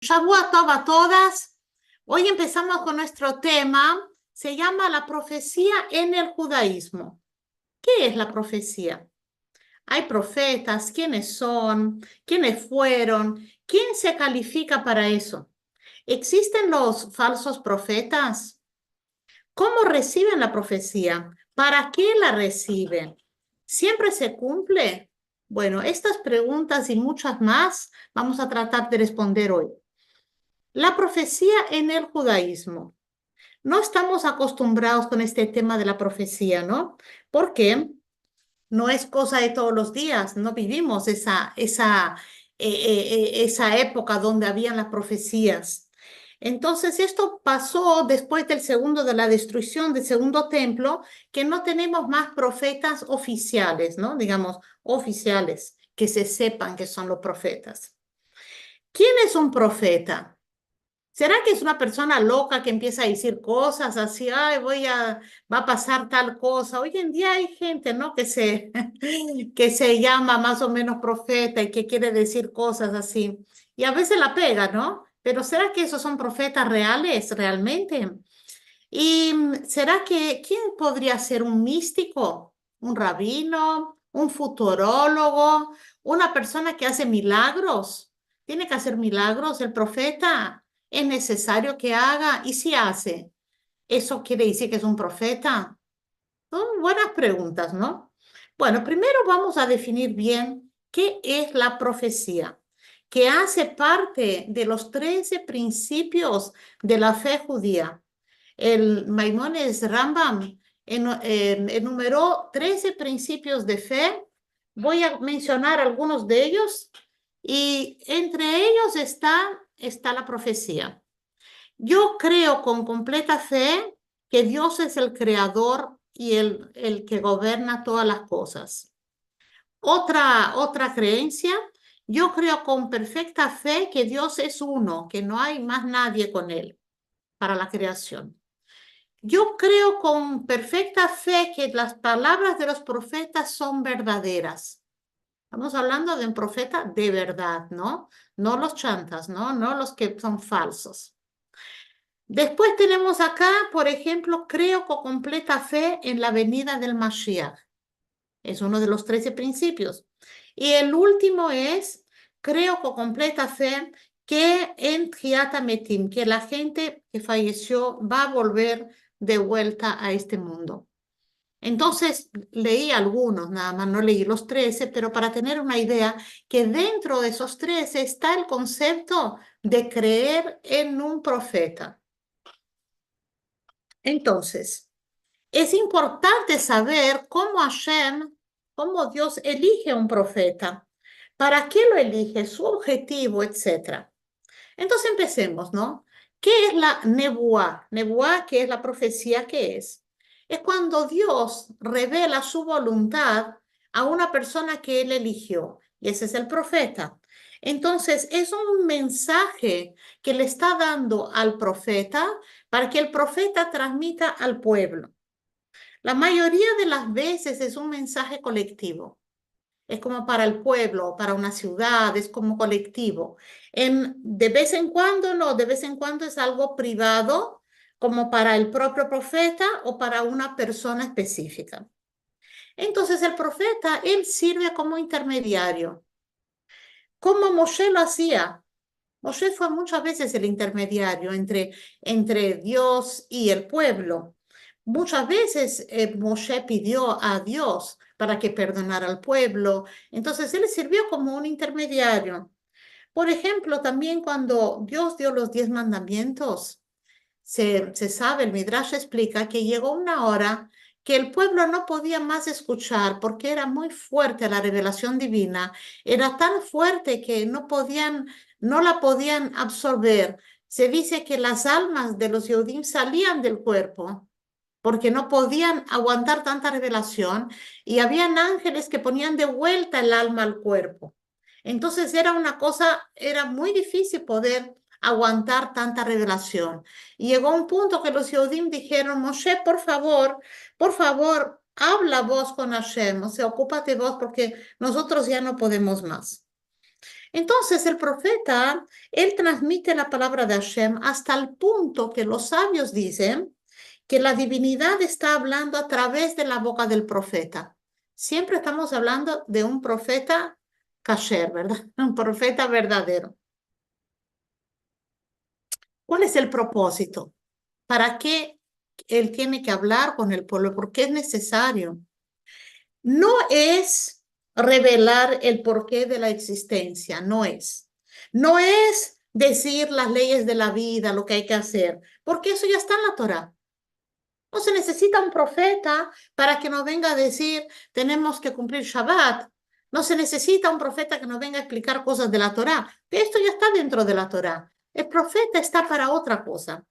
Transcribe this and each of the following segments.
Shavua Tov a todas. Hoy empezamos con nuestro tema, se llama la profecía en el judaísmo. ¿Qué es la profecía? Hay profetas, ¿quiénes son? ¿Quiénes fueron? ¿Quién se califica para eso? ¿Existen los falsos profetas? ¿Cómo reciben la profecía? ¿Para qué la reciben? ¿Siempre se cumple? Bueno, estas preguntas y muchas más vamos a tratar de responder hoy. La profecía en el judaísmo. No estamos acostumbrados con este tema de la profecía, ¿no? Porque no es cosa de todos los días, no vivimos esa época donde habían las profecías. Entonces, esto pasó después del segundo, de la destrucción del segundo templo, que no tenemos más profetas oficiales, ¿no? Digamos, oficiales, que se sepan que son los profetas. ¿Quién es un profeta? ¿Será que es una persona loca que empieza a decir cosas así, ay, va a pasar tal cosa? Hoy en día hay gente, ¿no? Que se llama más o menos profeta y que quiere decir cosas así. Y a veces la pega, ¿no? Pero ¿será que esos son profetas reales, realmente? ¿Y será que quién podría ser un místico? ¿Un rabino? ¿Un futurólogo? ¿Una persona que hace milagros? ¿Tiene que hacer milagros el profeta? ¿Es necesario que haga? ¿Y si hace? ¿Eso quiere decir que es un profeta? Son buenas preguntas, ¿no? Bueno, primero vamos a definir bien qué es la profecía, que hace parte de los 13 principios de la fe judía. El Maimónides Rambam enumeró 13 principios de fe. Voy a mencionar algunos de ellos y entre ellos está la profecía. Yo creo con completa fe que Dios es el creador y el que gobierna todas las cosas. Otra creencia, yo creo con perfecta fe que Dios es uno, que no hay más nadie con él para la creación. Yo creo con perfecta fe que las palabras de los profetas son verdaderas. Estamos hablando de un profeta de verdad, ¿no? No los chantas, ¿no? No los que son falsos. Después tenemos acá, por ejemplo, creo con completa fe en la venida del Mashiach. Es uno de los 13 principios. Y el último es, creo con completa fe que en Tchiat HaMetim, que la gente que falleció va a volver de vuelta a este mundo. Entonces, leí algunos, nada más no leí los 13, pero para tener una idea que dentro de esos 13 está el concepto de creer en un profeta. Entonces, es importante saber cómo Dios elige un profeta, para qué lo elige, su objetivo, etcétera. Entonces empecemos, ¿no? ¿Qué es la nebuá? Nebuá, ¿qué es la profecía? ¿Qué es? Es cuando Dios revela su voluntad a una persona que él eligió, y ese es el profeta. Entonces, es un mensaje que le está dando al profeta para que el profeta transmita al pueblo. La mayoría de las veces es un mensaje colectivo. Es como para el pueblo, para una ciudad, es como colectivo. De vez en cuando, no, de vez en cuando es algo privado, como para el propio profeta o para una persona específica. Entonces el profeta, él sirve como intermediario. Como Moshe lo hacía. Moshe fue muchas veces el intermediario entre Dios y el pueblo. Muchas veces Moshe pidió a Dios para que perdonara al pueblo. Entonces él sirvió como un intermediario. Por ejemplo, también cuando Dios dio los 10 mandamientos, se sabe, el Midrash explica que llegó una hora que el pueblo no podía más escuchar porque era muy fuerte la revelación divina, era tan fuerte que no la podían absorber. Se dice que las almas de los Yehudim salían del cuerpo porque no podían aguantar tanta revelación y habían ángeles que ponían de vuelta el alma al cuerpo. Entonces era muy difícil poder aguantar tanta revelación. Y llegó un punto que los Yehudim dijeron, Moshe, por favor, habla vos con Hashem, o sea, ocúpate vos porque nosotros ya no podemos más. Entonces el profeta, él transmite la palabra de Hashem hasta el punto que los sabios dicen que la divinidad está hablando a través de la boca del profeta. Siempre estamos hablando de un profeta kasher, ¿verdad? Un profeta verdadero. ¿Cuál es el propósito? ¿Para qué él tiene que hablar con el pueblo? ¿Por qué es necesario? No es revelar el porqué de la existencia, no es. No es decir las leyes de la vida, lo que hay que hacer, porque eso ya está en la Torá. No se necesita un profeta para que nos venga a decir, tenemos que cumplir Shabbat. No se necesita un profeta que nos venga a explicar cosas de la Torá, que esto ya está dentro de la Torá. El profeta está para otra cosa.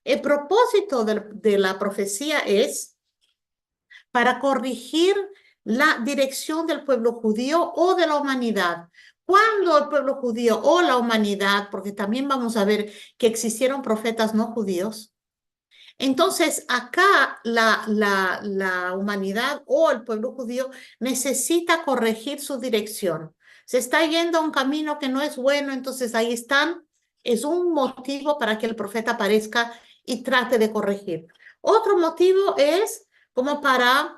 El propósito de la profecía es para corregir la dirección del pueblo judío o de la humanidad. Cuando el pueblo judío o la humanidad, porque también vamos a ver que existieron profetas no judíos, entonces acá la humanidad o el pueblo judío necesita corregir su dirección. Se está yendo a un camino que no es bueno, entonces ahí están. Es un motivo para que el profeta aparezca y trate de corregir. Otro motivo es como para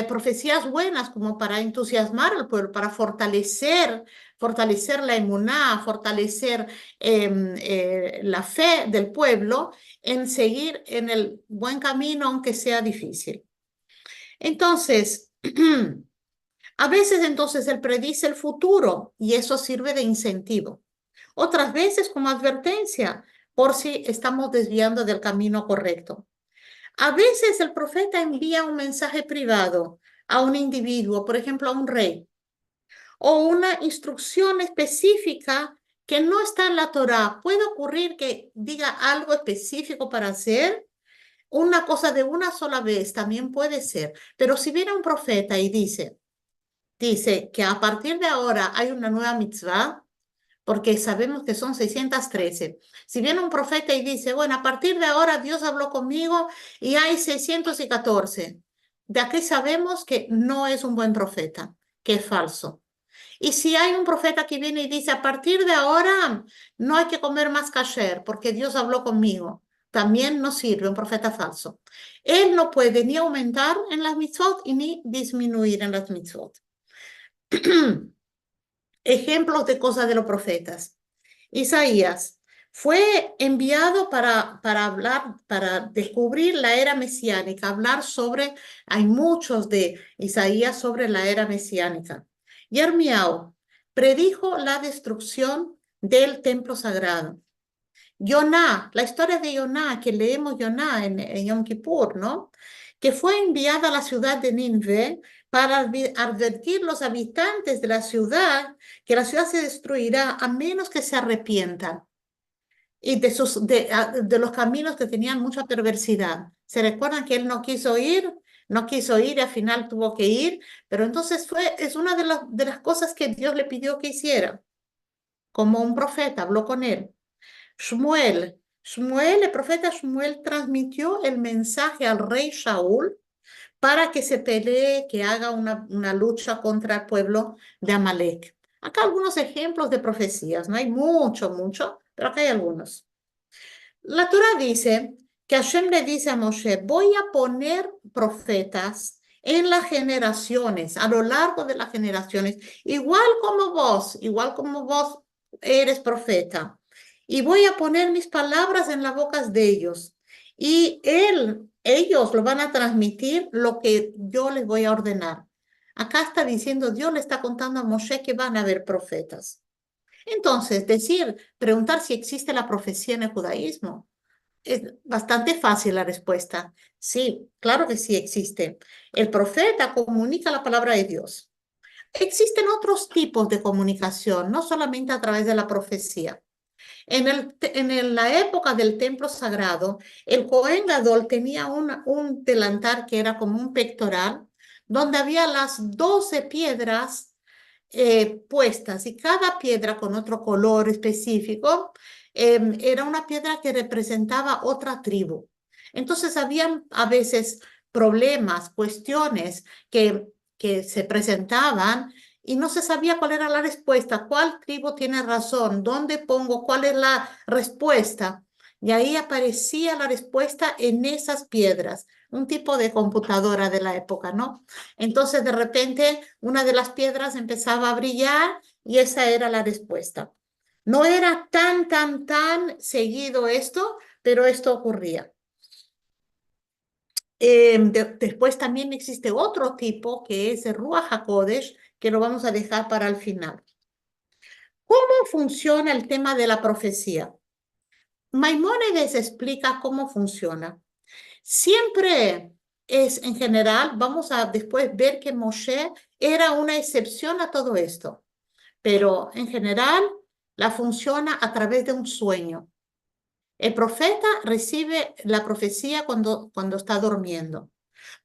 profecías buenas, como para entusiasmar al pueblo, para fortalecer la emuná, fortalecer la fe del pueblo en seguir en el buen camino, aunque sea difícil. Entonces, a veces entonces él predice el futuro y eso sirve de incentivo. Otras veces como advertencia por si estamos desviando del camino correcto. A veces el profeta envía un mensaje privado a un individuo, por ejemplo, a un rey, o una instrucción específica que no está en la Torá. Puede ocurrir que diga algo específico para hacer, una cosa de una sola vez también puede ser, pero si viene un profeta y dice que a partir de ahora hay una nueva mitzvah, porque sabemos que son 613. Si viene un profeta y dice, bueno, a partir de ahora Dios habló conmigo y hay 614, de aquí sabemos que no es un buen profeta, que es falso. Y si hay un profeta que viene y dice, a partir de ahora no hay que comer más kasher porque Dios habló conmigo, también no sirve, un profeta falso. Él no puede ni aumentar en las mitzvot y ni disminuir en las mitzvot. Ejemplos de cosas de los profetas. Isaías fue enviado para hablar, para descubrir la era mesiánica, hablar sobre, hay muchos de Isaías sobre la era mesiánica. Yirmiyahu predijo la destrucción del templo sagrado. Yoná, la historia de Yoná, que leemos Yoná en Yom Kippur, ¿no? Que fue enviada a la ciudad de Nínive para advertir a los habitantes de la ciudad que la ciudad se destruirá a menos que se arrepientan y de los caminos que tenían mucha perversidad. ¿Se recuerdan que él no quiso ir? No quiso ir y al final tuvo que ir, pero entonces es una de las cosas que Dios le pidió que hiciera. Como un profeta, habló con él. Shmuel, el profeta Shmuel transmitió el mensaje al rey Shaul para que se pelee, que haga una lucha contra el pueblo de Amalek. Acá algunos ejemplos de profecías, no hay mucho, pero acá hay algunos. La Torah dice que Hashem le dice a Moshe, voy a poner profetas en las generaciones, a lo largo de las generaciones, igual como vos eres profeta. Y voy a poner mis palabras en las bocas de ellos. Y ellos lo van a transmitir lo que yo les voy a ordenar. Acá está diciendo, Dios le está contando a Moshe que van a haber profetas. Entonces, preguntar si existe la profecía en el judaísmo. Es bastante fácil la respuesta. Sí, claro que sí existe. El profeta comunica la palabra de Dios. Existen otros tipos de comunicación, no solamente a través de la profecía. En la época del templo sagrado, el Cohen Gadol tenía un delantal que era como un pectoral, donde había las 12 piedras puestas y cada piedra con otro color específico era una piedra que representaba otra tribu. Entonces habían a veces problemas, cuestiones que se presentaban y no se sabía cuál era la respuesta, cuál tribu tiene razón, dónde pongo, cuál es la respuesta. Y ahí aparecía la respuesta en esas piedras, un tipo de computadora de la época, ¿no? Entonces de repente una de las piedras empezaba a brillar y esa era la respuesta. No era tan seguido esto, pero esto ocurría. Después también existe otro tipo que es el Ruach HaKodesh, que lo vamos a dejar para el final. ¿Cómo funciona el tema de la profecía? Maimónides explica cómo funciona. Siempre es, en general, vamos a después ver que Moshe era una excepción a todo esto, pero en general la funciona a través de un sueño. El profeta recibe la profecía cuando está durmiendo.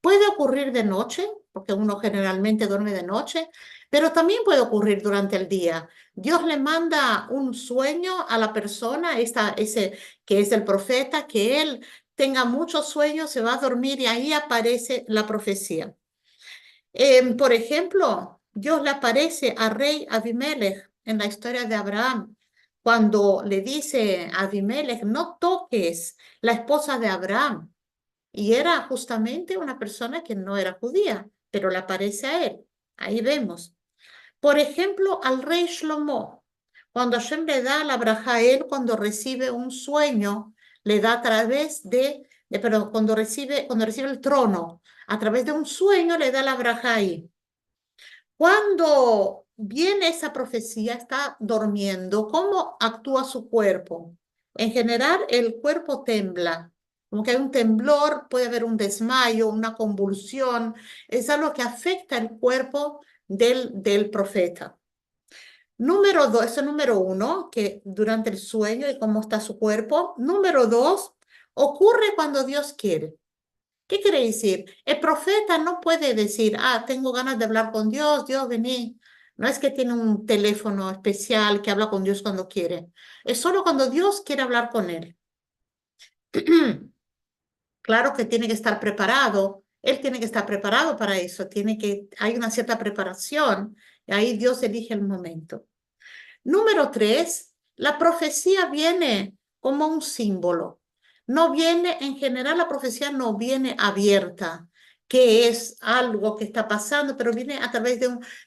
Puede ocurrir de noche, porque uno generalmente duerme de noche, pero también puede ocurrir durante el día. Dios le manda un sueño a la persona, ese que es el profeta, que él tenga muchos sueños, se va a dormir y ahí aparece la profecía. Por ejemplo, Dios le aparece a rey Abimelech en la historia de Abraham, cuando le dice a Abimelech, no toques la esposa de Abraham. Y era justamente una persona que no era judía, pero le aparece a él. Ahí vemos. Por ejemplo, al rey Shlomo, cuando Hashem le da la braja a él, cuando recibe un sueño, le da a través perdón, cuando recibe el trono, a través de un sueño le da la braja ahí. Cuando viene esa profecía, está durmiendo, ¿cómo actúa su cuerpo? En general, el cuerpo tembla, como que hay un temblor, puede haber un desmayo, una convulsión, es algo que afecta el cuerpo del profeta. Número dos, eso es número uno, que durante el sueño y cómo está su cuerpo. Número dos, ocurre cuando Dios quiere. ¿Qué quiere decir? El profeta no puede decir, tengo ganas de hablar con Dios, Dios, vení. No es que tiene un teléfono especial que habla con Dios cuando quiere. Es solo cuando Dios quiere hablar con él. Claro que tiene que estar preparado. Él tiene que estar preparado para eso. Hay una cierta preparación. Y ahí Dios elige el momento. Número tres, la profecía viene como un símbolo. No viene, en general, la profecía no viene abierta, que es algo que está pasando, pero viene a través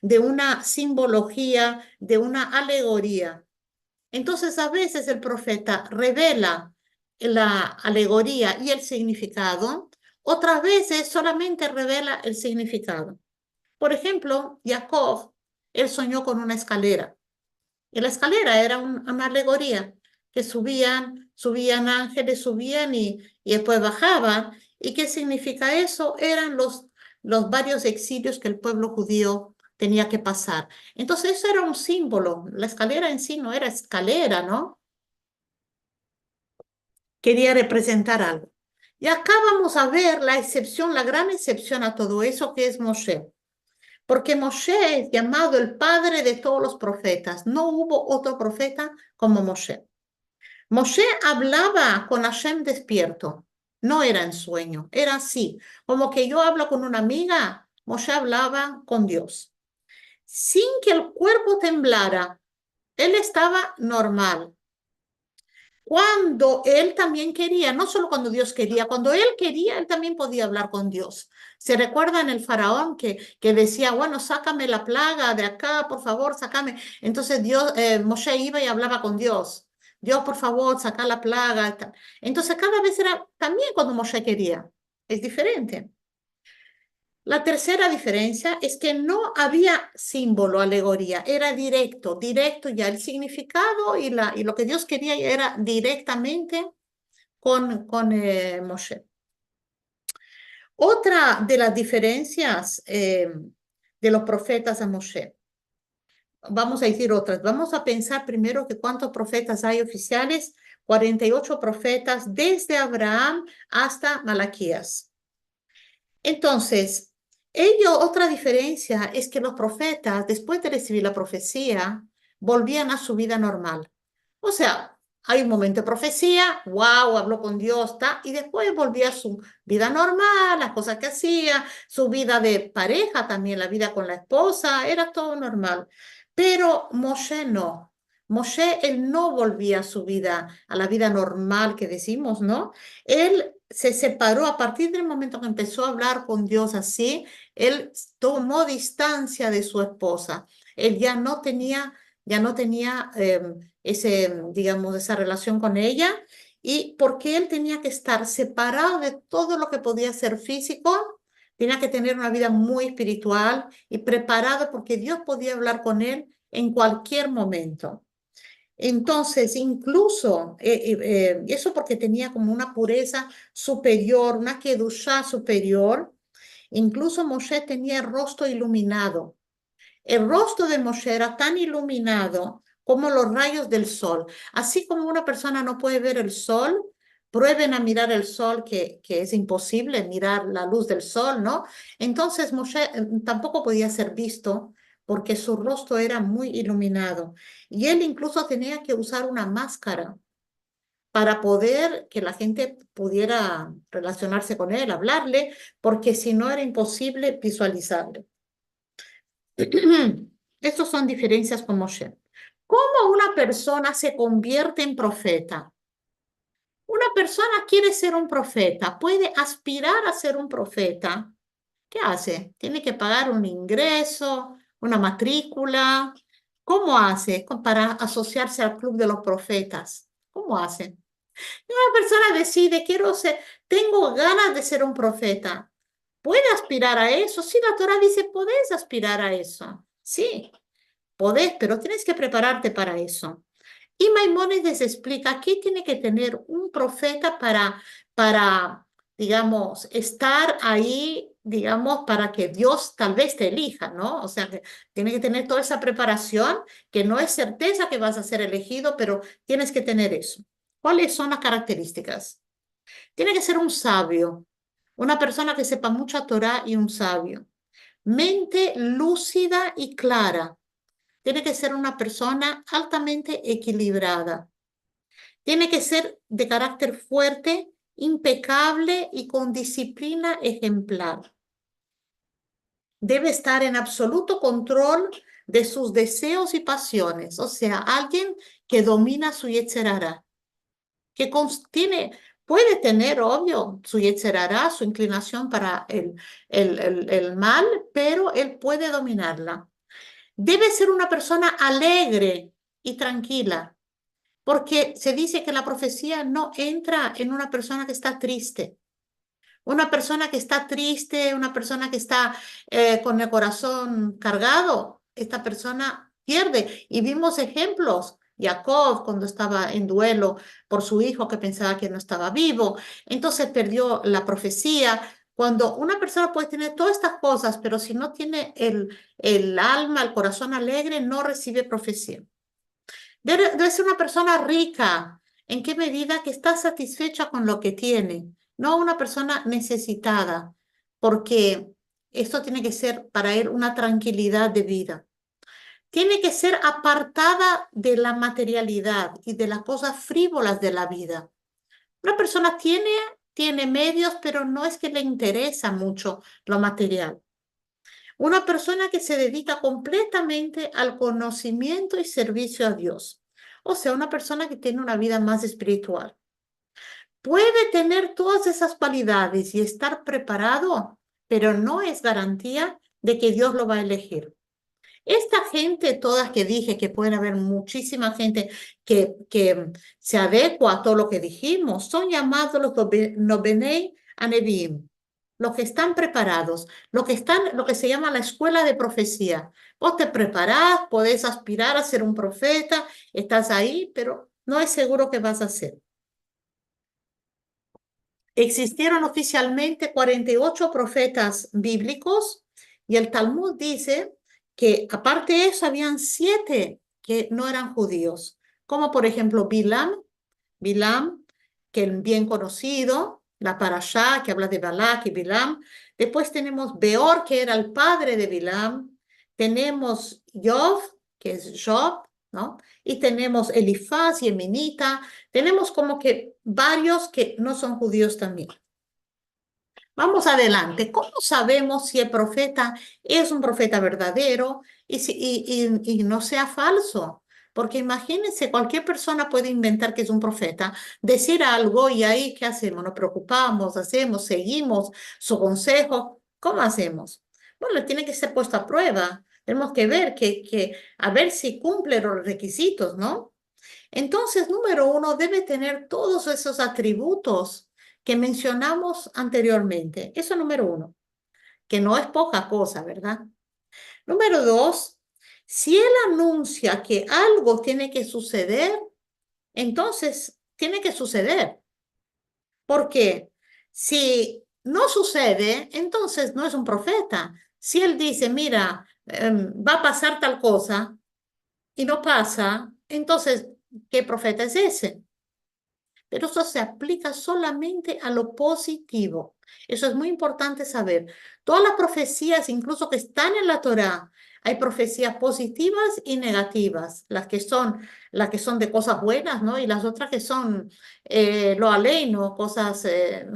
de una simbología, de una alegoría. Entonces, a veces el profeta revela la alegoría y el significado, otras veces solamente revela el significado. Por ejemplo, Jacob, él soñó con una escalera. Y la escalera era una alegoría, que subían ángeles, subían y después bajaban. ¿Y qué significa eso? Eran los varios exilios que el pueblo judío tenía que pasar. Entonces eso era un símbolo. La escalera en sí no era escalera, ¿no? Quería representar algo. Y acá vamos a ver la excepción, la gran excepción a todo eso que es Moshe. Porque Moshe es llamado el padre de todos los profetas. No hubo otro profeta como Moshe. Moshe hablaba con Hashem despierto. No era en sueño, era así. Como que yo hablo con una amiga, Moshe hablaba con Dios. Sin que el cuerpo temblara. Él estaba normal. Cuando él también quería, no solo cuando Dios quería, cuando él quería, él también podía hablar con Dios. ¿Se recuerdan el faraón que decía, bueno, sácame la plaga de acá, por favor, sácame? Entonces Moshe iba y hablaba con Dios. Dios, por favor, saca la plaga. Entonces cada vez era también cuando Moshe quería. Es diferente. La tercera diferencia es que no había símbolo, alegoría, era directo ya el significado y lo que Dios quería era directamente con Moshe. Otra de las diferencias de los profetas a Moshe, vamos a decir otras, vamos a pensar primero que cuántos profetas hay oficiales, 48 profetas desde Abraham hasta Malaquías. Entonces, otra diferencia es que los profetas, después de recibir la profecía, volvían a su vida normal. O sea, hay un momento de profecía, wow, habló con Dios, está, y después volvía a su vida normal, las cosas que hacía, su vida de pareja también, la vida con la esposa, era todo normal. Pero Moshe no. Moshe, él no volvía a su vida, a la vida normal que decimos, ¿no? Él se separó a partir del momento que empezó a hablar con Dios así, él tomó distancia de su esposa. Él ya no tenía digamos, esa relación con ella, y porque él tenía que estar separado de todo lo que podía ser físico, tenía que tener una vida muy espiritual y preparado porque Dios podía hablar con él en cualquier momento. Entonces, incluso, eso porque tenía como una pureza superior, una kedushá superior, incluso Moshe tenía el rostro iluminado. El rostro de Moshe era tan iluminado como los rayos del sol. Así como una persona no puede ver el sol, prueben a mirar el sol, que es imposible mirar la luz del sol, ¿no? Entonces Moshe tampoco podía ser visto porque su rostro era muy iluminado. Y él incluso tenía que usar una máscara para poder que la gente pudiera relacionarse con él, hablarle, porque si no era imposible visualizarle. Estas son diferencias con Moshe. ¿Cómo una persona se convierte en profeta? Una persona quiere ser un profeta, puede aspirar a ser un profeta. ¿Qué hace? Tiene que pagar un ingreso, una matrícula. ¿Cómo hace para asociarse al club de los profetas? ¿Cómo hace? Una persona decide, tengo ganas de ser un profeta. ¿Puede aspirar a eso? Sí, la Torah dice, podés aspirar a eso. Sí, podés, pero tienes que prepararte para eso. Y Maimónides explica qué tiene que tener un profeta para, digamos, estar ahí, digamos, para que Dios tal vez te elija, ¿no? O sea, que tiene que tener toda esa preparación, que no es certeza que vas a ser elegido, pero tienes que tener eso. ¿Cuáles son las características? Tiene que ser un sabio, una persona que sepa mucha Torah y un sabio. Mente lúcida y clara. Tiene que ser una persona altamente equilibrada. Tiene que ser de carácter fuerte, impecable y con disciplina ejemplar. Debe estar en absoluto control de sus deseos y pasiones, o sea, alguien que domina su yetzer hara, que puede tener, obvio, su yetzer hara, su inclinación para el mal, pero él puede dominarla. Debe ser una persona alegre y tranquila, porque se dice que la profecía no entra en una persona que está triste. Una persona que está triste, una persona que está con el corazón cargado, esta persona pierde. Y vimos ejemplos. Jacob, cuando estaba en duelo por su hijo que pensaba que no estaba vivo, entonces perdió la profecía. Cuando una persona puede tener todas estas cosas, pero si no tiene el alma, el corazón alegre, no recibe profecía. Debe ser una persona rica. ¿En qué medida? Que está satisfecha con lo que tiene, no una persona necesitada, porque esto tiene que ser para él una tranquilidad de vida. Tiene que ser apartada de la materialidad y de las cosas frívolas de la vida. Una persona tiene medios, pero no es que le interesa mucho lo material. Una persona que se dedica completamente al conocimiento y servicio a Dios. O sea, una persona que tiene una vida más espiritual. Puede tener todas esas cualidades y estar preparado, pero no es garantía de que Dios lo va a elegir. Esta gente, todas que dije, que pueden haber muchísima gente que se adecua a todo lo que dijimos, son llamados los Nobenei Anevim, los que están preparados, lo que se llama la escuela de profecía. Vos te preparás, podés aspirar a ser un profeta, estás ahí, pero no es seguro que vas a ser. Existieron oficialmente 48 profetas bíblicos y el Talmud dice que aparte de eso habían 7 que no eran judíos, como por ejemplo Bilam, que es bien conocido, la Parashá que habla de Balak y Bilam. Después tenemos Beor, que era el padre de Bilam. Tenemos Job, que es Job, ¿no? Y tenemos Elifaz, Yemenita, tenemos como que varios que no son judíos también. Vamos adelante. ¿Cómo sabemos si el profeta es un profeta verdadero y no sea falso? Porque imagínense, cualquier persona puede inventar que es un profeta, decir algo y ahí, ¿qué hacemos? Nos preocupamos, hacemos, seguimos su consejo. ¿Cómo hacemos? Bueno, tiene que ser puesto a prueba. Tenemos que ver a ver si cumple los requisitos, ¿no? Entonces, número uno, debe tener todos esos atributos que mencionamos anteriormente. Eso número uno, que no es poca cosa, ¿verdad? Número dos, si él anuncia que algo tiene que suceder, entonces tiene que suceder. ¿Por qué? Si no sucede, entonces no es un profeta. Si él dice, mira, va a pasar tal cosa y no pasa, entonces, ¿qué profeta es ese? Pero eso se aplica solamente a lo positivo. Eso es muy importante saber. Todas las profecías, incluso que están en la Torá, hay profecías positivas y negativas, las que son de cosas buenas, ¿no? Y las otras que son lo aleino, cosas,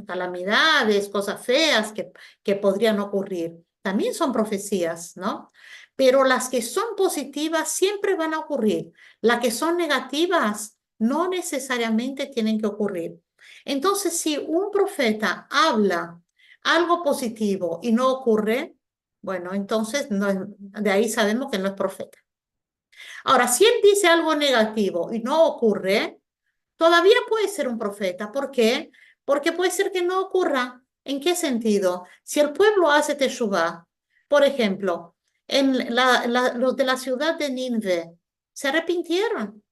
calamidades, cosas feas que podrían ocurrir. También son profecías, ¿no? Pero las que son positivas siempre van a ocurrir. Las que son negativas no necesariamente tienen que ocurrir. Entonces, si un profeta habla algo positivo y no ocurre, bueno, entonces de ahí sabemos que no es profeta. Ahora, si él dice algo negativo y no ocurre, todavía puede ser un profeta. ¿Por qué? Porque puede ser que no ocurra. ¿En qué sentido? Si el pueblo hace teshuvá, por ejemplo, los de la ciudad de Nínive se arrepintieron.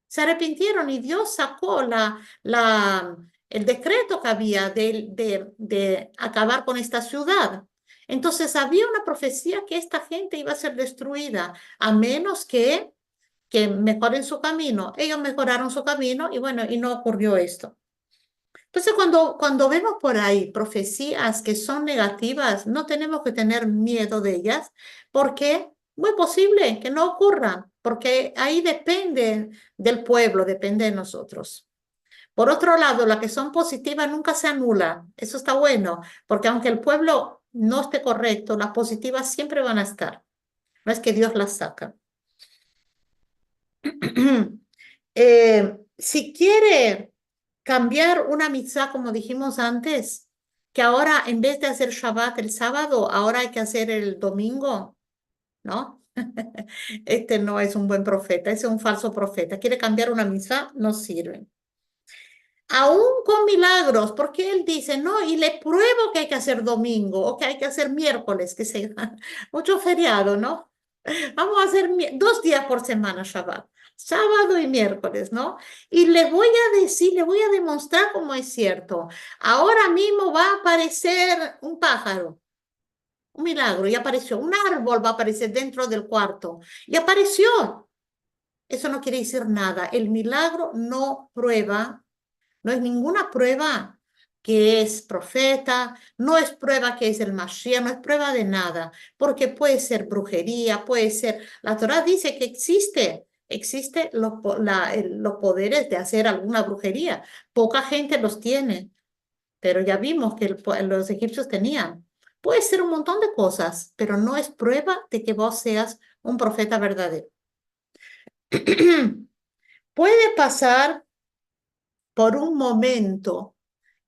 Se arrepintieron y Dios sacó el decreto que había de acabar con esta ciudad. Entonces había una profecía que esta gente iba a ser destruida, a menos que mejoren su camino. Ellos mejoraron su camino y bueno, y no ocurrió esto. Entonces, cuando vemos por ahí profecías que son negativas, no tenemos que tener miedo de ellas, porque muy posible que no ocurran, porque ahí depende del pueblo, depende de nosotros. Por otro lado, las que son positivas nunca se anulan. Eso está bueno, porque aunque el pueblo no esté correcto, las positivas siempre van a estar. No es que Dios las saca. Si quiere cambiar una mitzvah, como dijimos antes, que ahora en vez de hacer Shabbat el sábado, ahora hay que hacer el domingo, ¿no? Este no es un buen profeta, ese es un falso profeta. Quiere cambiar una mitzvah, no sirve. Aún con milagros, porque él dice, no, y le pruebo que hay que hacer domingo o que hay que hacer miércoles, que sea mucho feriado, ¿no? Vamos a hacer 2 días por semana Shabbat, sábado y miércoles, ¿no? Y le voy a decir, le voy a demostrar cómo es cierto. Ahora mismo va a aparecer un pájaro, un milagro, y apareció. Un árbol va a aparecer dentro del cuarto, y apareció. Eso no quiere decir nada. El milagro no prueba, no es ninguna prueba que es profeta, no es prueba que es el Mashiach, no es prueba de nada, porque puede ser brujería, puede ser, la Torah dice que existe los poderes de hacer alguna brujería, poca gente los tiene, pero ya vimos que los egipcios tenían. Puede ser un montón de cosas, pero no es prueba de que vos seas un profeta verdadero. Puede pasar por un momento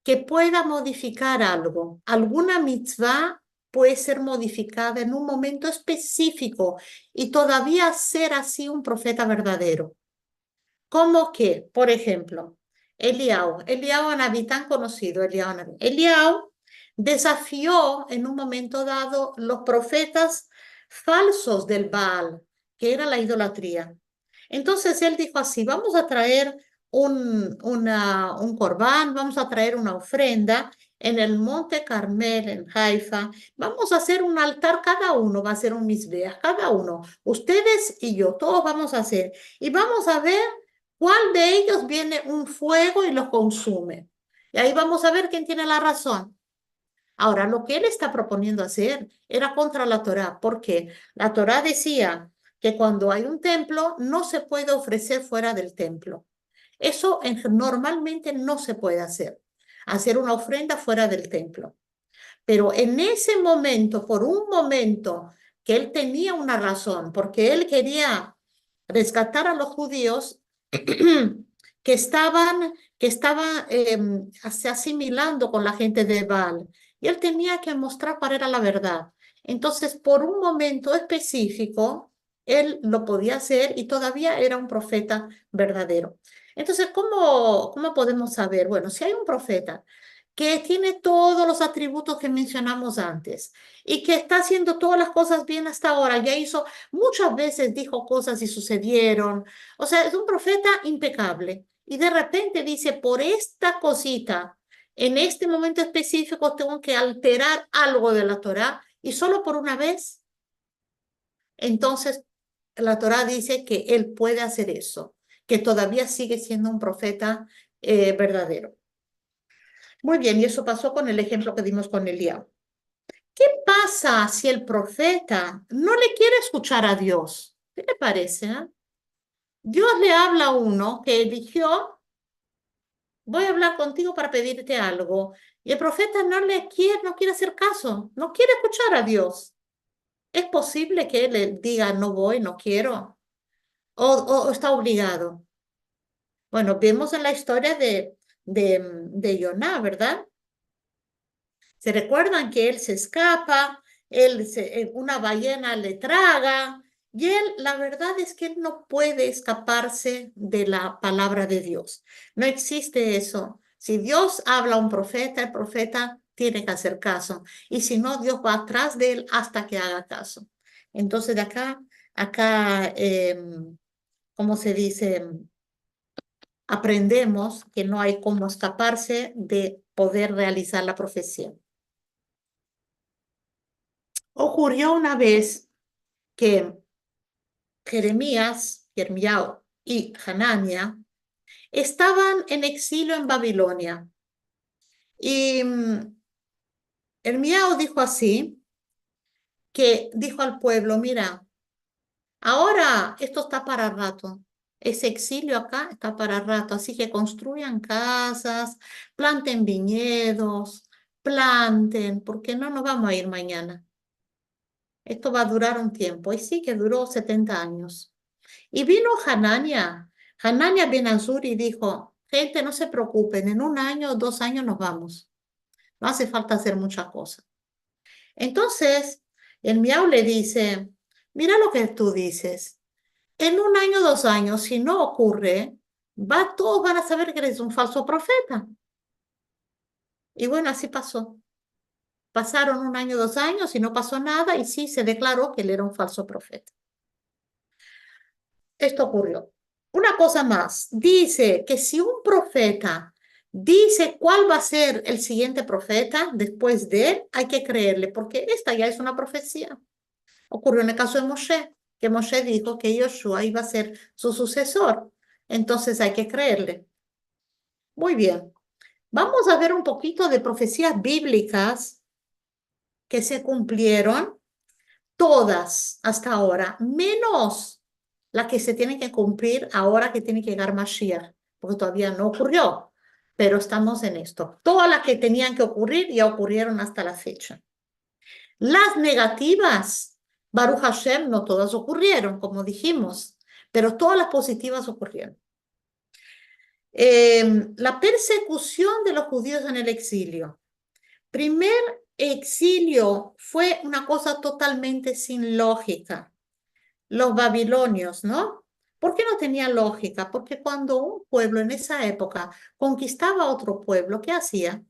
que pueda modificar algo. Alguna mitzvah puede ser modificada en un momento específico y todavía ser así un profeta verdadero. Como que, por ejemplo, Eliao Anabí, tan conocido, Eliao Anabí. Eliao desafió en un momento dado los profetas falsos del Baal, que era la idolatría. Entonces él dijo así, vamos a traer un corbán, vamos a traer una ofrenda en el monte Carmel, en Haifa, vamos a hacer un altar, cada uno va a hacer un misbeach, cada uno, ustedes y yo, todos vamos a hacer, y vamos a ver cuál de ellos viene un fuego y los consume. Y ahí vamos a ver quién tiene la razón. Ahora, lo que él está proponiendo hacer era contra la Torá, porque la Torá decía que cuando hay un templo no se puede ofrecer fuera del templo. Eso normalmente no se puede hacer una ofrenda fuera del templo. Pero en ese momento, por un momento, que él tenía una razón, porque él quería rescatar a los judíos que estaban se asimilando con la gente de Baal. Y él tenía que mostrar cuál era la verdad. Entonces, por un momento específico, él lo podía hacer y todavía era un profeta verdadero. Entonces, ¿cómo podemos saber? Bueno, si hay un profeta que tiene todos los atributos que mencionamos antes y que está haciendo todas las cosas bien hasta ahora, ya hizo muchas veces, dijo cosas y sucedieron, o sea, es un profeta impecable. Y de repente dice, por esta cosita, en este momento específico tengo que alterar algo de la Torá y solo por una vez. Entonces, la Torá dice que él puede hacer eso, que todavía sigue siendo un profeta verdadero. Muy bien, y eso pasó con el ejemplo que dimos con Eliab. ¿Qué pasa si el profeta no le quiere escuchar a Dios? ¿Qué le parece? Dios le habla a uno que eligió, voy a hablar contigo para pedirte algo. Y el profeta no quiere hacer caso, no quiere escuchar a Dios. ¿Es posible que él le diga no voy, no quiero? ¿O está obligado? Bueno, vemos en la historia de Yoná, ¿verdad? ¿Se recuerdan que él se escapa, una ballena le traga? Y él, la verdad es que él no puede escaparse de la palabra de Dios. No existe eso. Si Dios habla a un profeta, el profeta tiene que hacer caso. Y si no, Dios va atrás de él hasta que haga caso. Entonces, de acá, ¿cómo se dice? Aprendemos que no hay cómo escaparse de poder realizar la profecía. Ocurrió una vez que Jeremías y Hanania estaban en exilio en Babilonia. Y Jeremías dijo así, que dijo al pueblo, mira, ahora esto está para rato. Ese exilio acá está para rato, así que construyan casas, planten viñedos, planten, porque no nos vamos a ir mañana. Esto va a durar un tiempo. Y sí que duró 70 años. Y vino Hanania ben Azur y dijo, gente, no se preocupen, en 1 año o 2 años nos vamos. No hace falta hacer muchas cosas. Entonces, el Miau le dice, mira lo que tú dices. En 1 año o 2 años, si no ocurre, todos van a saber que eres un falso profeta. Y bueno, así pasó. Pasaron 1 año, 2 años y no pasó nada y sí se declaró que él era un falso profeta. Esto ocurrió. Una cosa más, dice que si un profeta dice cuál va a ser el siguiente profeta después de él, hay que creerle, porque esta ya es una profecía. Ocurrió en el caso de Moshe, que Moshe dijo que Yoshua iba a ser su sucesor. Entonces hay que creerle. Muy bien. Vamos a ver un poquito de profecías bíblicas que se cumplieron todas hasta ahora, menos las que se tienen que cumplir ahora que tiene que llegar Mashiach, porque todavía no ocurrió, pero estamos en esto. Todas las que tenían que ocurrir ya ocurrieron hasta la fecha. Las negativas, Baruch Hashem, no todas ocurrieron, como dijimos, pero todas las positivas ocurrieron. La persecución de los judíos en el exilio. Primer exilio fue una cosa totalmente sin lógica. Los babilonios, ¿no? ¿Por qué no tenía lógica? Porque cuando un pueblo en esa época conquistaba a otro pueblo, ¿qué hacía?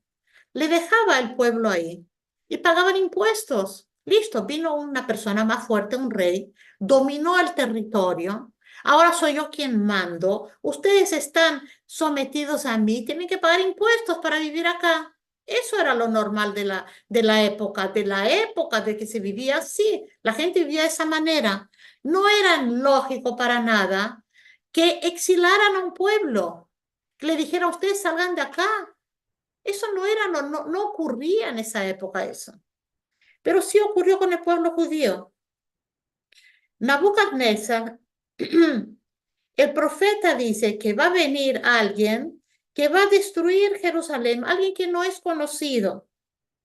Le dejaba el pueblo ahí y pagaban impuestos. Listo, vino una persona más fuerte, un rey, dominó el territorio. Ahora soy yo quien mando. Ustedes están sometidos a mí, tienen que pagar impuestos para vivir acá. Eso era lo normal de la época de que se vivía así. La gente vivía de esa manera. No era lógico para nada que exilaran a un pueblo, que le dijeran, ustedes salgan de acá. Eso no ocurría en esa época eso. Pero sí ocurrió con el pueblo judío. Nabucodonosor, el profeta dice que va a venir alguien que va a destruir Jerusalén, alguien que no es conocido,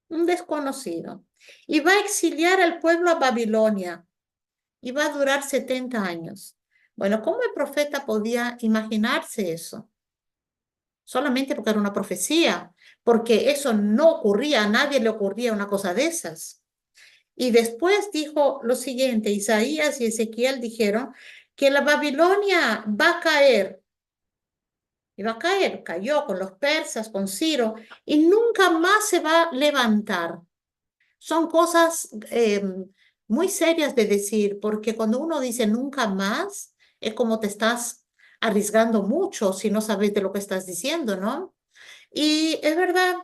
un desconocido, y va a exiliar al pueblo a Babilonia y va a durar 70 años. Bueno, ¿cómo el profeta podía imaginarse eso? Solamente porque era una profecía, porque eso no ocurría, a nadie le ocurría una cosa de esas. Y después dijo lo siguiente, Isaías y Ezequiel dijeron que la Babilonia va a caer, y va a caer, cayó con los persas, con Ciro, y nunca más se va a levantar. Son cosas muy serias de decir, porque cuando uno dice nunca más, es como te estás arriesgando mucho si no sabes de lo que estás diciendo, ¿no? Y es verdad,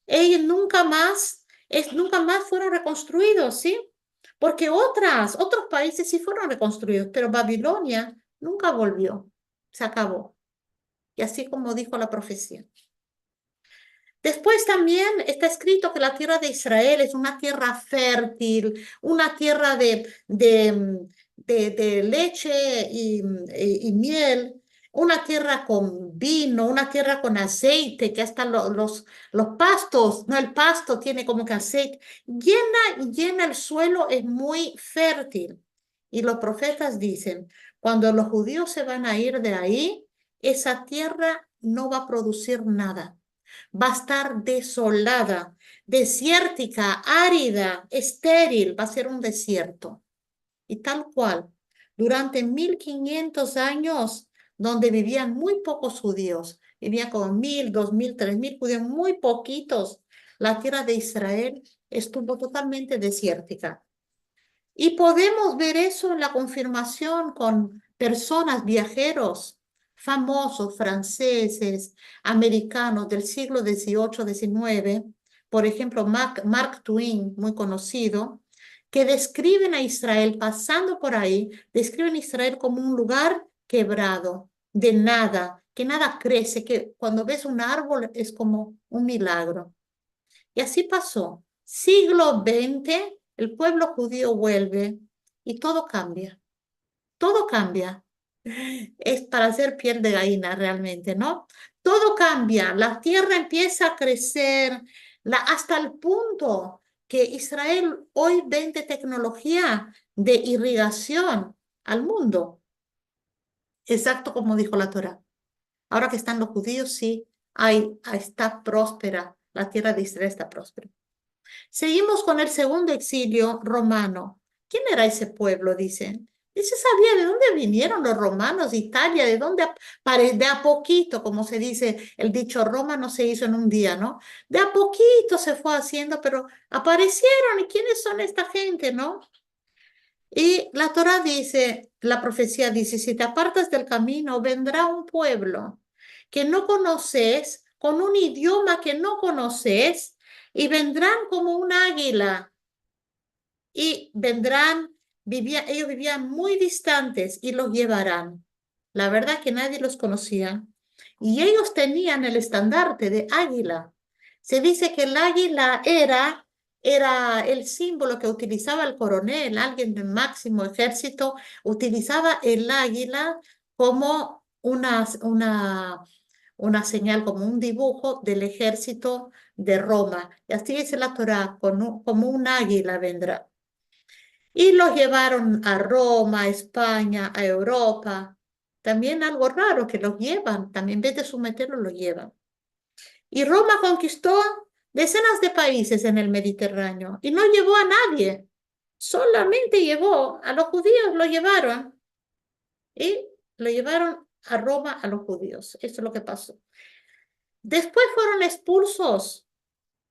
ellos nunca más fueron reconstruidos, ¿sí? Porque otros países sí fueron reconstruidos, pero Babilonia nunca volvió, se acabó. Y así como dijo la profecía. Después también está escrito que la tierra de Israel es una tierra fértil, una tierra de leche y miel, una tierra con vino, una tierra con aceite, que hasta los pastos, no el pasto tiene como que aceite, llena el suelo, es muy fértil. Y los profetas dicen, cuando los judíos se van a ir de ahí, esa tierra no va a producir nada, va a estar desolada, desértica, árida, estéril, va a ser un desierto. Y tal cual, durante 1500 años, donde vivían muy pocos judíos, vivían como 1000, 2000, 3000 judíos, muy poquitos, la tierra de Israel estuvo totalmente desértica. Y podemos ver eso en la confirmación con personas, viajeros famosos, franceses, americanos del siglo XVIII, XIX, por ejemplo, Mark Twain, muy conocido, que describen a Israel pasando por ahí, describen a Israel como un lugar quebrado, de nada, que nada crece, que cuando ves un árbol es como un milagro. Y así pasó. Siglo XX, el pueblo judío vuelve y todo cambia. Todo cambia. Es para hacer piel de gallina realmente, ¿no? Todo cambia. La tierra empieza a crecer hasta el punto que Israel hoy vende tecnología de irrigación al mundo. Exacto como dijo la Torá. Ahora que están los judíos, sí, está próspera. La tierra de Israel está próspera. Seguimos con el segundo exilio romano. ¿Quién era ese pueblo? Dicen. Y se sabía de dónde vinieron los romanos de Italia, de dónde de a poquito, como se dice, el dicho Roma no se hizo en un día, ¿no? De a poquito se fue haciendo, pero aparecieron. ¿Y quiénes son esta gente, no? Y la Torá dice, la profecía dice, si te apartas del camino, vendrá un pueblo que no conoces, con un idioma que no conoces, y vendrán como un águila, y ellos vivían muy distantes y los llevarán. La verdad que nadie los conocía. Y ellos tenían el estandarte de águila. Se dice que el águila era el símbolo que utilizaba el coronel, alguien del máximo ejército, utilizaba el águila como una señal, como un dibujo del ejército de Roma. Y así dice la Torá, como un águila vendrá. Y los llevaron a Roma, a España, a Europa. También algo raro que los llevan, también en vez de someterlos, los llevan. Y Roma conquistó decenas de países en el Mediterráneo y no llevó a nadie, solamente llevó a los judíos, lo llevaron y lo llevaron a Roma a los judíos. Eso es lo que pasó. Después fueron expulsos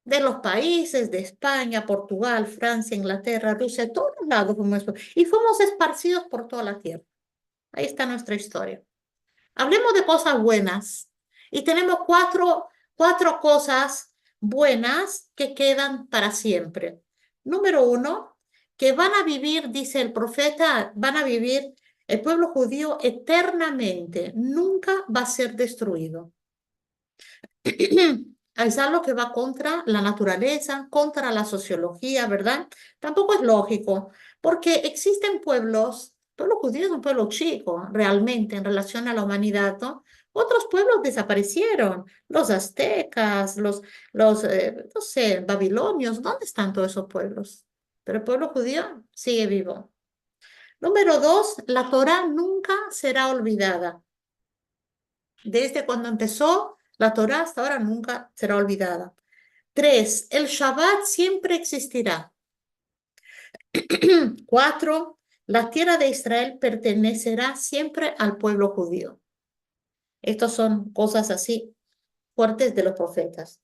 de los países de España, Portugal, Francia, Inglaterra, Rusia, todos lados fuimos, y fuimos esparcidos por toda la tierra. Ahí está nuestra historia. Hablemos de cosas buenas. Y tenemos cuatro cosas buenas que quedan para siempre. Número uno, que van a vivir, dice el profeta, van a vivir el pueblo judío eternamente. Nunca va a ser destruido. Es algo que va contra la naturaleza, contra la sociología, ¿verdad? Tampoco es lógico, porque existen pueblos pueblo judío es un pueblo chico, realmente, en relación a la humanidad, ¿no? Otros pueblos desaparecieron, los aztecas, no sé, babilonios, ¿dónde están todos esos pueblos? Pero el pueblo judío sigue vivo. Número dos, la Torá nunca será olvidada. Desde cuando empezó la Torá hasta ahora nunca será olvidada. Tres, el Shabbat siempre existirá. Cuatro, la tierra de Israel pertenecerá siempre al pueblo judío. Estas son cosas así fuertes de los profetas.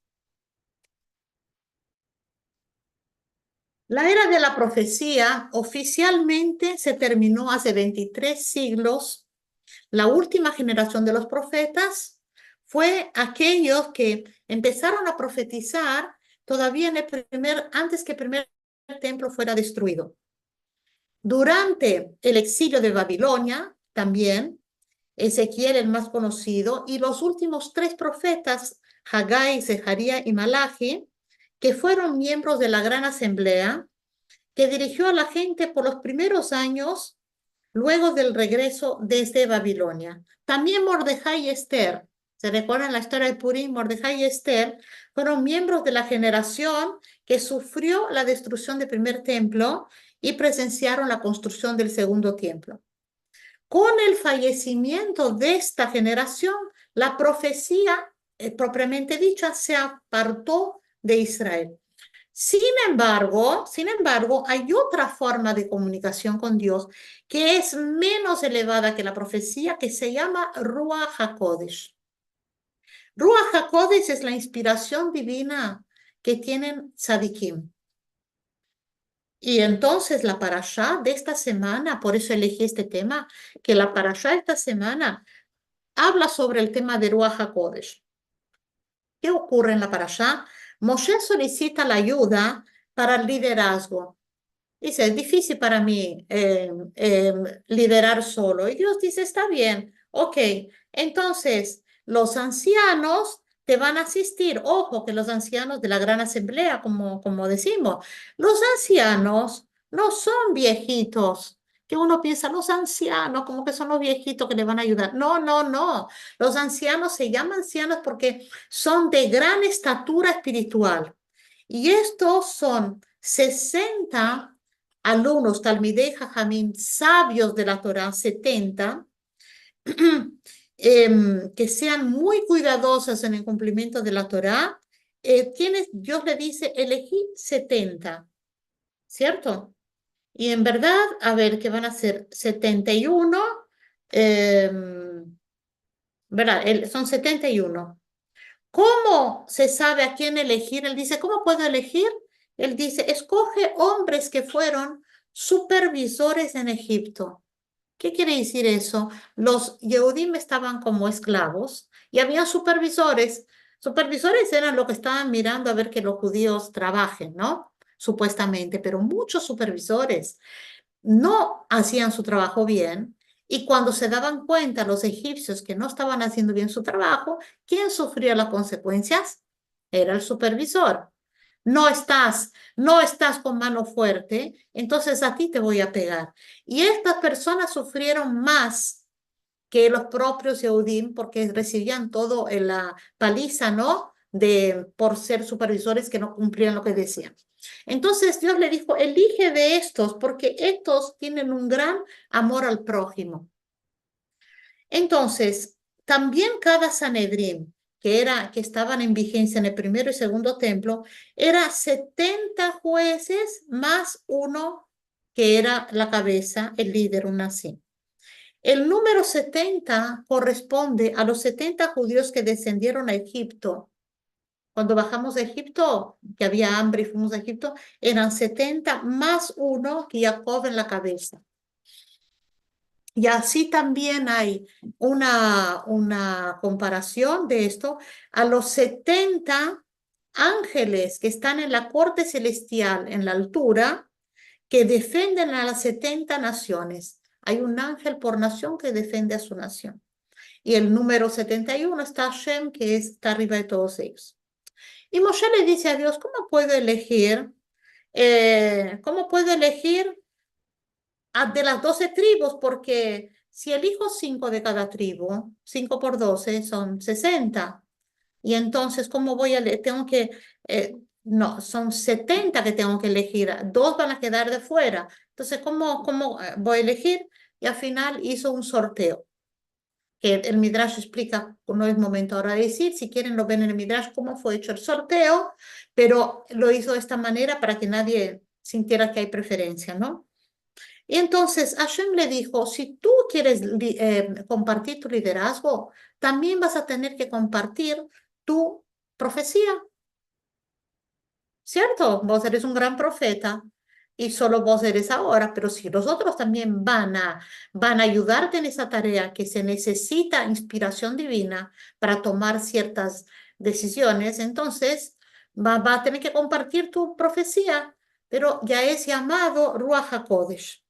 La era de la profecía oficialmente se terminó hace 23 siglos. La última generación de los profetas fue aquellos que empezaron a profetizar todavía antes que el primer templo fuera destruido. Durante el exilio de Babilonia, también, Ezequiel, el más conocido, y los últimos tres profetas, Hagai, Zeharía y Malachi, que fueron miembros de la gran asamblea, que dirigió a la gente por los primeros años luego del regreso desde Babilonia. También Mordejai y Esther, ¿se recuerdan la historia de Purim? Mordejai y Esther fueron miembros de la generación que sufrió la destrucción del primer templo y presenciaron la construcción del segundo templo. Con el fallecimiento de esta generación, la profecía, propiamente dicha, se apartó de Israel. Sin embargo, hay otra forma de comunicación con Dios que es menos elevada que la profecía, que se llama Ruach HaKodesh. Ruach HaKodesh es la inspiración divina que tienen tzadikim. Y entonces la parashá de esta semana, por eso elegí este tema, que la parashá de esta semana habla sobre el tema de Ruach HaKodesh. ¿Qué ocurre en la parashá? Moshe solicita la ayuda para el liderazgo. Dice, es difícil para mí liderar solo. Y Dios dice, está bien, ok. Entonces, los ancianos te van a asistir. Ojo, que los ancianos de la gran asamblea, como decimos, los ancianos no son viejitos. Que uno piensa, los ancianos, como que son los viejitos que le van a ayudar. No, no, no. Los ancianos se llaman ancianos porque son de gran estatura espiritual. Y estos son 60 alumnos, Talmidei Jajamim, sabios de la Torá, 70, que sean muy cuidadosos en el cumplimiento de la Torá. Dios le dice, elegí 70, ¿cierto? Y en verdad, a ver, ¿qué van a ser? 71, eh, ¿verdad? Son 71. ¿Cómo se sabe a quién elegir? Él dice, ¿cómo puedo elegir? Él dice, escoge hombres que fueron supervisores en Egipto. ¿Qué quiere decir eso? Los Yehudim estaban como esclavos y había supervisores. Supervisores eran los que estaban mirando a ver que los judíos trabajen, ¿no? Supuestamente, pero muchos supervisores no hacían su trabajo bien y cuando se daban cuenta los egipcios que no estaban haciendo bien su trabajo, ¿quién sufría las consecuencias? Era el supervisor. No estás con mano fuerte, entonces a ti te voy a pegar. Y estas personas sufrieron más que los propios Yehudim porque recibían todo en la paliza, ¿no? Por ser supervisores que no cumplían lo que decían. Entonces Dios le dijo, elige de estos porque estos tienen un gran amor al prójimo. Entonces, también cada Sanedrín, que estaban en vigencia en el primero y segundo templo, era 70 jueces más uno que era la cabeza, el líder, un nazí. El número 70 corresponde a los 70 judíos que descendieron a Egipto. Cuando bajamos de Egipto, que había hambre y fuimos a Egipto, eran 70 más uno que Jacob en la cabeza. Y así también hay una comparación de esto a los 70 ángeles que están en la corte celestial, en la altura, que defienden a las 70 naciones. Hay un ángel por nación que defiende a su nación. Y el número 71 está Hashem, que está arriba de todos ellos. Y Moshe le dice a Dios, ¿cómo puedo elegir? ¿Cómo puedo elegir de las 12 tribus, porque si elijo 5 de cada tribu, 5 por 12 son 60. Y entonces, ¿cómo voy a tengo que, no, son 70 que tengo que elegir, 2 van a quedar de fuera. Entonces, ¿cómo voy a elegir? Y al final hizo un sorteo, que el Midrash explica, no es momento ahora de decir, si quieren lo ven en el Midrash cómo fue hecho el sorteo, pero lo hizo de esta manera para que nadie sintiera que hay preferencia, ¿no? Y entonces Hashem le dijo, si tú quieres compartir tu liderazgo, también vas a tener que compartir tu profecía, ¿cierto? Vos eres un gran profeta y solo vos eres ahora, pero si los otros también van a ayudarte en esa tarea que se necesita inspiración divina para tomar ciertas decisiones, entonces va a tener que compartir tu profecía, pero ya es llamado Ruach HaKodesh.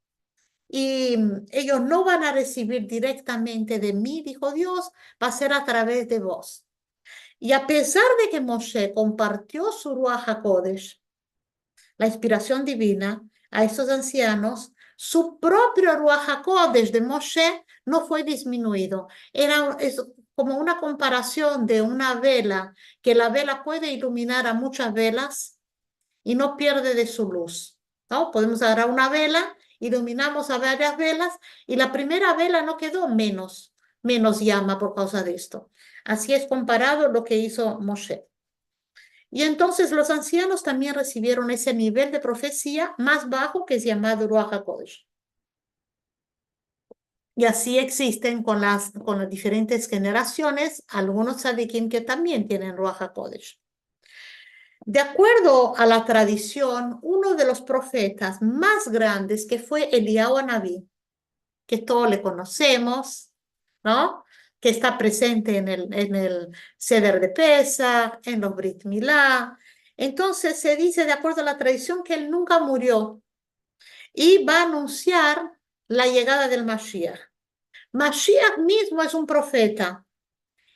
Y ellos no van a recibir directamente de mí, dijo Dios, va a ser a través de vos. Y a pesar de que Moshe compartió su Ruach HaKodesh, la inspiración divina, a estos ancianos, su propio Ruach HaKodesh de Moshe no fue disminuido. Es como una comparación de una vela, que la vela puede iluminar a muchas velas y no pierde de su luz, ¿no? Podemos agarrar una vela, iluminamos a varias velas y la primera vela no quedó menos llama por causa de esto. Así es comparado lo que hizo Moshe. Y entonces los ancianos también recibieron ese nivel de profecía más bajo que es llamado Ruach HaKodesh. Y así existen con las diferentes generaciones algunos tzadikim que también tienen Ruach HaKodesh. De acuerdo a la tradición, uno de los profetas más grandes que fue Eliyahu Anabí, que todos le conocemos, ¿no? Que está presente en el Seder de Pesach, en los Brit Milá. Entonces se dice, de acuerdo a la tradición, que él nunca murió y va a anunciar la llegada del Mashiach. Mashiach mismo es un profeta.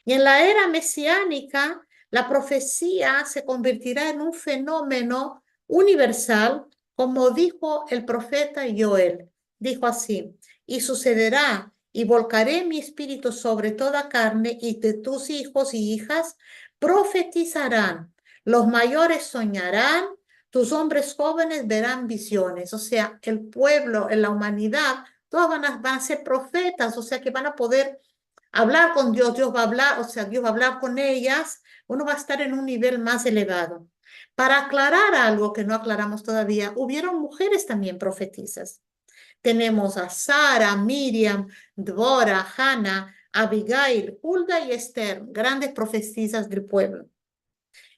Y en la era mesiánica, la profecía se convertirá en un fenómeno universal, como dijo el profeta Joel. Dijo así, y sucederá, y volcaré mi espíritu sobre toda carne, y de tus hijos y hijas profetizarán. Los mayores soñarán, tus hombres jóvenes verán visiones. O sea, el pueblo, en la humanidad, todos van a ser profetas, o sea que van a poder hablar con Dios, Dios va a hablar, o sea, Dios va a hablar con ellas, uno va a estar en un nivel más elevado. Para aclarar algo que no aclaramos todavía, hubieron mujeres también profetizas. Tenemos a Sara, Miriam, Dvora, Hannah, Abigail, Hulda y Esther, grandes profetizas del pueblo.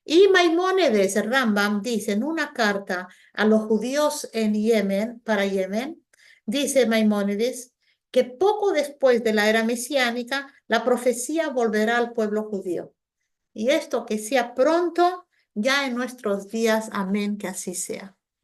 Y Maimónides, el Rambam, dice en una carta a los judíos en Yemen, para Yemen, dice Maimónides que poco después de la era mesiánica, la profecía volverá al pueblo judío. Y esto que sea pronto, ya en nuestros días, amén, que así sea.